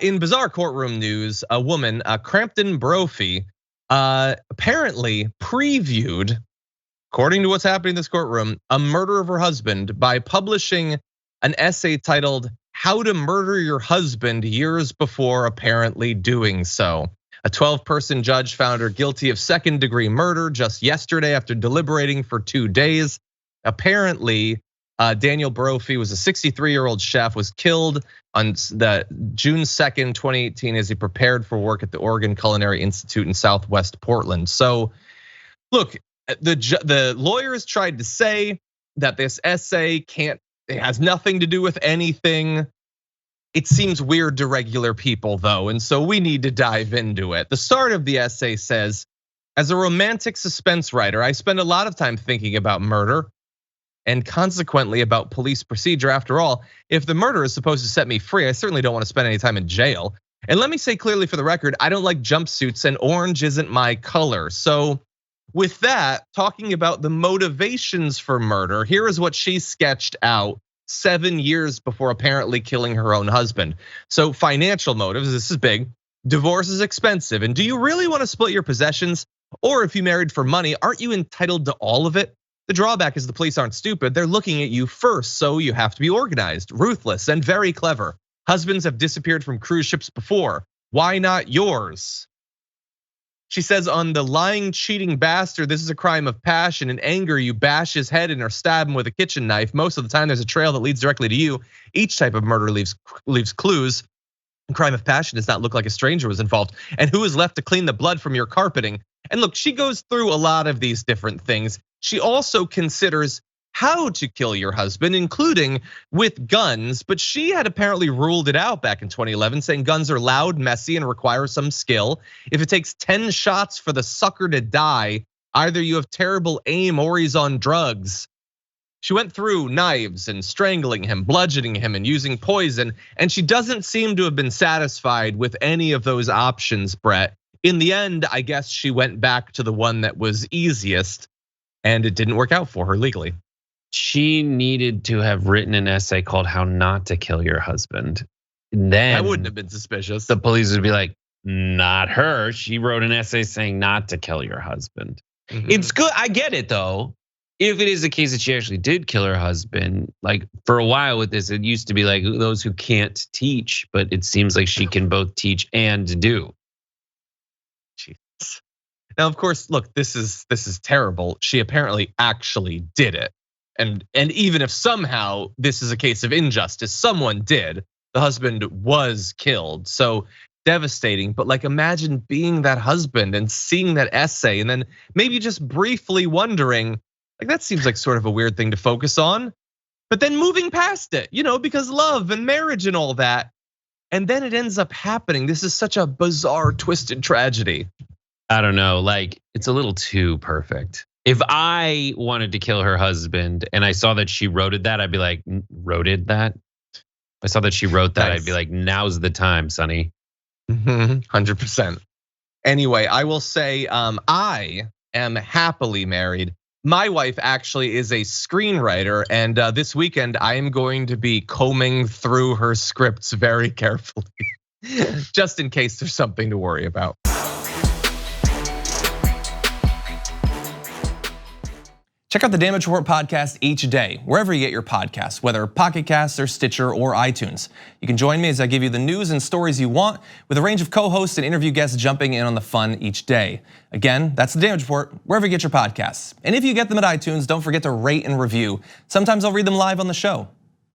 In bizarre courtroom news, a woman, Crampton Brophy, apparently previewed, according to what's happening in this courtroom, a murder of her husband by publishing an essay titled "How to Murder Your Husband Years Before Apparently Doing So." A 12-person judge found her guilty of second-degree murder just yesterday after deliberating for 2 days. Apparently, Daniel Brophy was a 63-year-old chef, was killed on the June 2nd, 2018 as he prepared for work at the Oregon Culinary Institute in Southwest Portland. So look, the lawyers tried to say that this essay it has nothing to do with anything. It seems weird to regular people though, and so we need to dive into it. The start of the essay says, as a romantic suspense writer, I spend a lot of time thinking about murder and consequently about police procedure. After all, if the murder is supposed to set me free, I certainly don't want to spend any time in jail. And let me say clearly for the record, I don't like jumpsuits and orange isn't my color. So with that, talking about the motivations for murder, here is what she sketched out 7 years before apparently killing her own husband. So financial motives, this is big. Divorce is expensive, and do you really want to split your possessions? Or if you married for money, aren't you entitled to all of it? The drawback is the police aren't stupid, they're looking at you first, so you have to be organized, ruthless, and very clever. Husbands have disappeared from cruise ships before, why not yours? She says on the lying, cheating bastard, this is a crime of passion. In anger, you bash his head in or stab him with a kitchen knife. Most of the time, there's a trail that leads directly to you. Each type of murder leaves clues. A crime of passion does not look like a stranger was involved. And who is left to clean the blood from your carpeting? And look, she goes through a lot of these different things. She also considers how to kill your husband, including with guns, but she had apparently ruled it out back in 2011, saying guns are loud, messy, and require some skill. If it takes 10 shots for the sucker to die, either you have terrible aim or he's on drugs. She went through knives and strangling him, bludgeoning him, and using poison, and she doesn't seem to have been satisfied with any of those options, Brett. In the end, I guess she went back to the one that was easiest, and it didn't work out for her legally. She needed to have written an essay called "How Not to Kill Your Husband." And then that wouldn't have been suspicious. The police would be like, not her. She wrote an essay saying not to kill your husband. It's good. I get it though. If it is the case that she actually did kill her husband, like for a while with this, it used to be like those who can't teach, but it seems like she can both teach and do. Jesus. Now, of course, look, this is terrible. She apparently actually did it. And even if somehow this is a case of injustice, someone did, the husband was killed. So devastating, but like imagine being that husband and seeing that essay and then maybe just briefly wondering, like that seems like sort of a weird thing to focus on, but then moving past it, because love and marriage and all that. And then it ends up happening. This is such a bizarre, twisted tragedy. I don't know, like it's a little too perfect. If I wanted to kill her husband and I saw that she wrote that, I'd be like, wrote that? I saw that she wrote that, nice. I'd be like, now's the time, Sonny. 100%. Anyway, I will say I am happily married. My wife actually is a screenwriter, and this weekend I am going to be combing through her scripts very carefully, just in case there's something to worry about. Check out the Damage Report podcast each day, wherever you get your podcasts, whether Pocket Casts or Stitcher or iTunes. You can join me as I give you the news and stories you want, with a range of co-hosts and interview guests jumping in on the fun each day. Again, that's the Damage Report, wherever you get your podcasts. And if you get them at iTunes, don't forget to rate and review. Sometimes I'll read them live on the show.